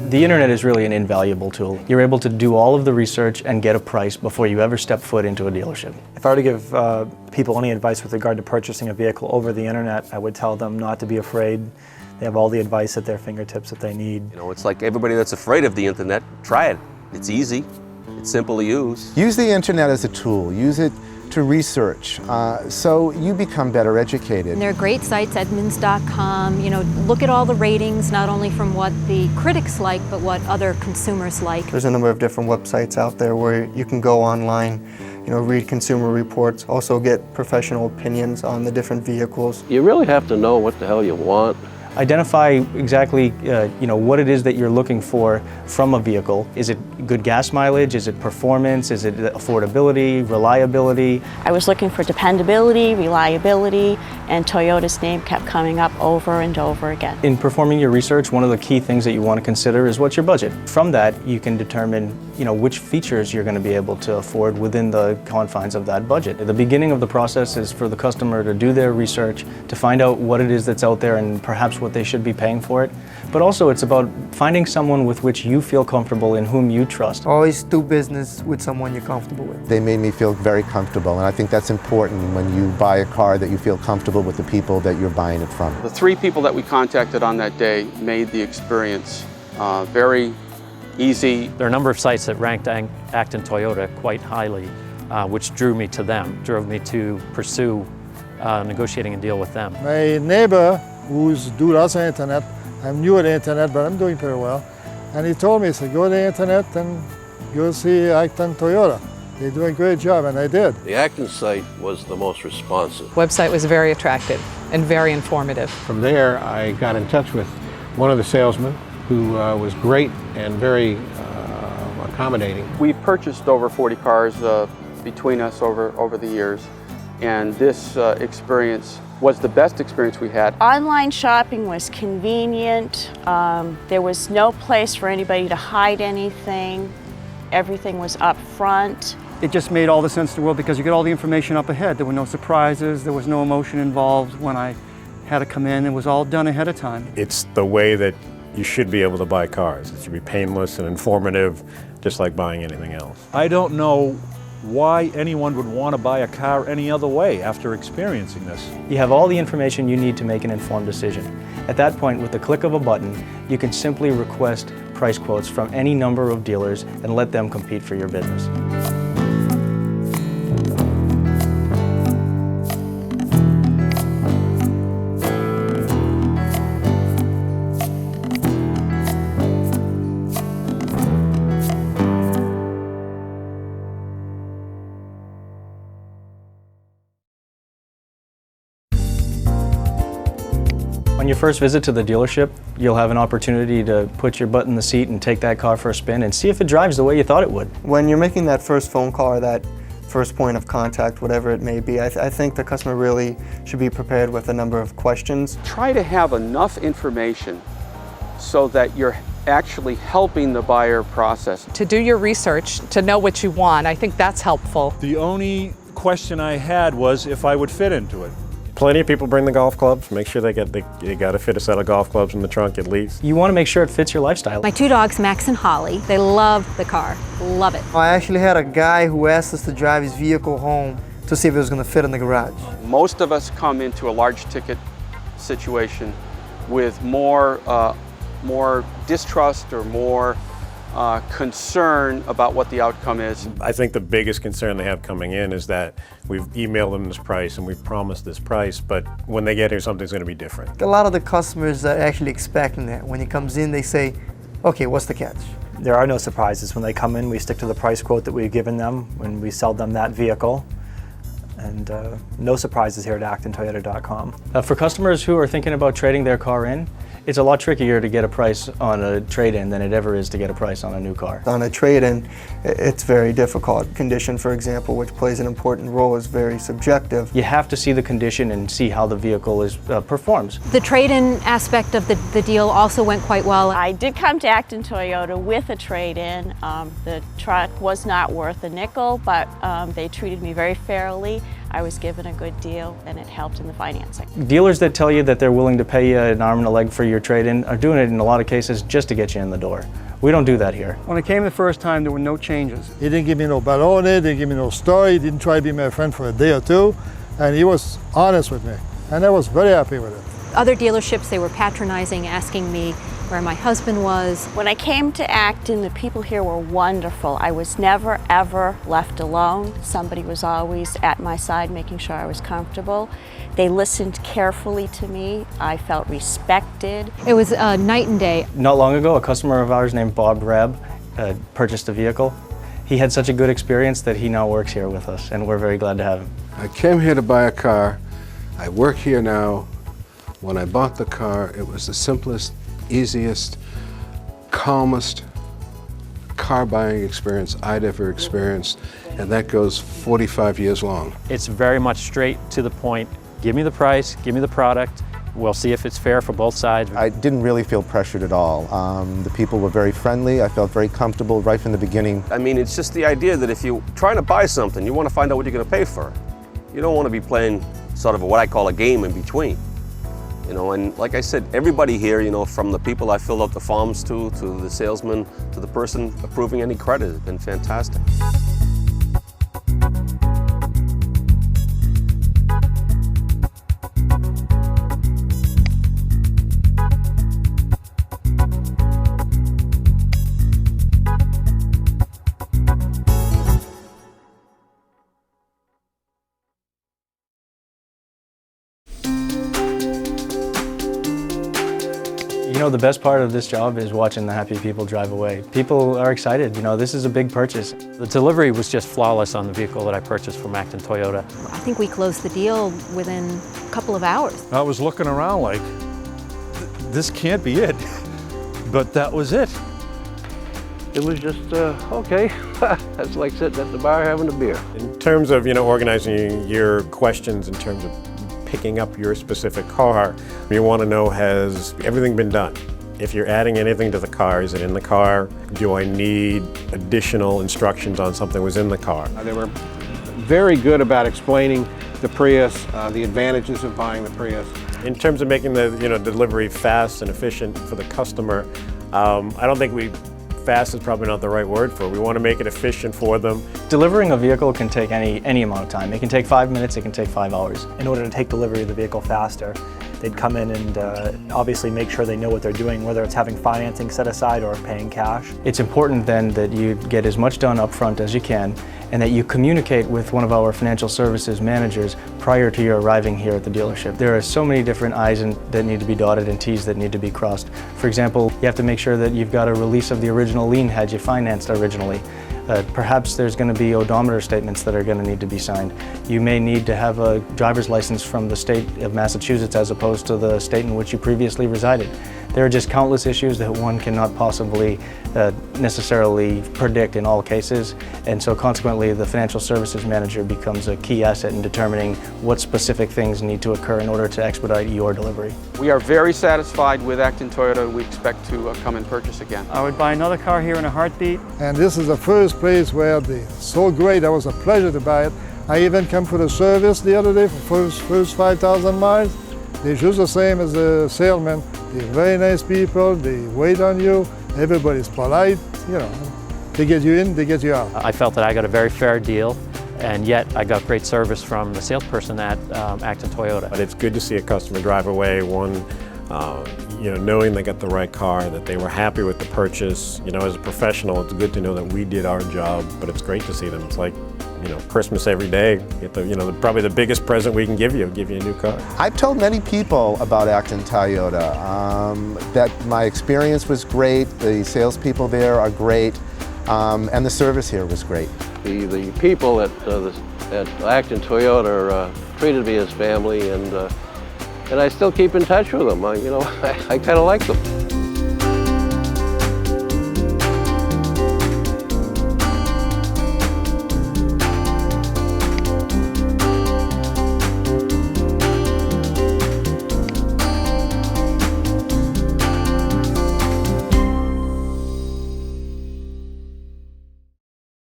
The internet is really an invaluable tool. You're able to do all of the research and get a price before you ever step foot into a dealership. If I were to give people any advice with regard to purchasing a vehicle over the internet, I would tell them not to be afraid. They have all the advice at their fingertips that they need. You know, it's like everybody that's afraid of the internet, try it. It's easy, it's simple to use. Use the internet as a tool. Use it to research, so you become better educated. And there are great sites, Edmunds.com, you know, look at all the ratings, not only from what the critics like, but what other consumers like. There's a number of different websites out there where you can go online, you know, read consumer reports, also get professional opinions on the different vehicles. You really have to know what the hell you want. Identify exactly what it is that you're looking for from a vehicle. Is it good gas mileage? Is it performance? Is it affordability, reliability? I was looking for dependability, reliability, and Toyota's name kept coming up over and over again. In performing your research, one of the key things that you want to consider is what's your budget. From that, you can determine which features you're going to be able to afford within the confines of that budget. The beginning of the process is for the customer to do their research, to find out what it is that's out there and perhaps what they should be paying for it. But also it's about finding someone with which you feel comfortable and whom you trust. Always do business with someone you're comfortable with. They made me feel very comfortable, and I think that's important when you buy a car, that you feel comfortable with the people that you're buying it from. The 3 people that we contacted on that day made the experience very easy. There are a number of sites that ranked Acton Toyota quite highly, which drew me to them, drove me to pursue negotiating a deal with them. My neighbor, who's do lots of internet, I'm new at the internet, but I'm doing pretty well. And he told me, he said, go to the internet and go see Acton Toyota. They do a great job, and I did. The Acton site was the most responsive. Website was very attractive and very informative. From there, I got in touch with one of the salesmen who was great and very accommodating. We purchased over 40 cars between us over the years, and this experience was the best experience we had. Online shopping was convenient. There was no place for anybody to hide anything. Everything was up front. It just made all the sense in the world because you get all the information up ahead. There were no surprises, there was no emotion involved when I had to come in. It was all done ahead of time. It's the way that you should be able to buy cars. It should be painless and informative, just like buying anything else. I don't know why anyone would want to buy a car any other way after experiencing this. You have all the information you need to make an informed decision. At that point, with the click of a button, you can simply request price quotes from any number of dealers and let them compete for your business. On your first visit to the dealership, you'll have an opportunity to put your butt in the seat and take that car for a spin and see if it drives the way you thought it would. When you're making that first phone call or that first point of contact, whatever it may be, I think the customer really should be prepared with a number of questions. Try to have enough information so that you're actually helping the buyer process. To do your research, to know what you want, I think that's helpful. The only question I had was if I would fit into it. Plenty of people bring the golf clubs. Make sure they got to fit a set of golf clubs in the trunk at least. You want to make sure it fits your lifestyle. My 2 dogs, Max and Holly, they love the car, love it. I actually had a guy who asked us to drive his vehicle home to see if it was going to fit in the garage. Most of us come into a large ticket situation with more distrust or more concern about what the outcome is. I think the biggest concern they have coming in is that we've emailed them this price and we've promised this price, but when they get here, something's going to be different. A lot of the customers are actually expecting that. When he comes in, they say, okay, what's the catch? There are no surprises. When they come in, we stick to the price quote that we've given them when we sell them that vehicle. And no surprises here at ActonToyota.com. For customers who are thinking about trading their car in, it's a lot trickier to get a price on a trade-in than it ever is to get a price on a new car. On a trade-in, it's very difficult. Condition, for example, which plays an important role, is very subjective. You have to see the condition and see how the vehicle performs. The trade-in aspect of the deal also went quite well. I did come to Acton Toyota with a trade-in. The truck was not worth a nickel, but they treated me very fairly. I was given a good deal, and it helped in the financing. Dealers that tell you that they're willing to pay you an arm and a leg for your trade-in are doing it in a lot of cases just to get you in the door. We don't do that here. When I came the first time, there were no changes. He didn't give me no baloney, didn't give me no story, he didn't try to be my friend for a day or two, and he was honest with me, and I was very happy with it. Other dealerships, they were patronizing, asking me where my husband was. When I came to Acton, the people here were wonderful. I was never, ever left alone. Somebody was always at my side making sure I was comfortable. They listened carefully to me. I felt respected. It was night and day. Not long ago, a customer of ours named Bob Rab purchased a vehicle. He had such a good experience that he now works here with us, and we're very glad to have him. I came here to buy a car. I work here now. When I bought the car, it was the simplest, easiest, calmest car buying experience I'd ever experienced, and that goes 45 years long. It's very much straight to the point. Give me the price, give me the product. We'll see if it's fair for both sides. I didn't really feel pressured at all. The people were very friendly. I felt very comfortable right from the beginning. I mean, it's just the idea that if you're trying to buy something, you want to find out what you're going to pay for it. You don't want to be playing sort of what I call a game in between. You know, and like I said, everybody here, you know, from the people I filled out the forms to the salesman, to the person approving any credit, has been fantastic. You know, the best part of this job is watching the happy people drive away. People are excited. You know, this is a big purchase. The delivery was just flawless on the vehicle that I purchased from Acton Toyota. I think we closed the deal within a couple of hours. I was looking around like, this can't be it. But that was it. It was just, okay, that's like sitting at the bar having a beer. In terms of, you know, organizing your questions in terms of picking up your specific car, you want to know, has everything been done? If you're adding anything to the car, is it in the car? Do I need additional instructions on something that was in the car? They were very good about explaining the Prius, the advantages of buying the Prius. In terms of making the delivery fast and efficient for the customer, I don't think fast is probably not the right word for it. We want to make it efficient for them. Delivering a vehicle can take any amount of time. It can take 5 minutes, it can take 5 hours. In order to take delivery of the vehicle faster, they'd come in and obviously make sure they know what they're doing, whether it's having financing set aside or paying cash. It's important then that you get as much done up front as you can, and that you communicate with one of our financial services managers prior to your arriving here at the dealership. There are so many different I's that need to be dotted and T's that need to be crossed. For example, you have to make sure that you've got a release of the original lien had you financed originally. Perhaps there's going to be odometer statements that are going to need to be signed. You may need to have a driver's license from the state of Massachusetts as opposed to the state in which you previously resided. There are just countless issues that one cannot possibly necessarily predict in all cases, and so consequently the financial services manager becomes a key asset in determining what specific things need to occur in order to expedite your delivery. We are very satisfied with Acton Toyota, and we expect to come and purchase again. I would buy another car here in a heartbeat. And this is the first place where they're so great, that was a pleasure to buy it. I even come for the service the other day for first 5,000 miles. They're just the same as the salesman. They're very nice people, they wait on you, everybody's polite, you know. They get you in, they get you out. I felt that I got a very fair deal, and yet I got great service from the salesperson at Acton Toyota. But it's good to see a customer drive away, knowing they got the right car, that they were happy with the purchase. You know, as a professional, it's good to know that we did our job, but it's great to see them. It's like, Christmas every day. Get probably the biggest present we can give you a new car. I've told many people about Acton Toyota, that my experience was great, the salespeople there are great, and the service here was great. The people at Acton Toyota treated me as family, and I still keep in touch with them. I kind of like them.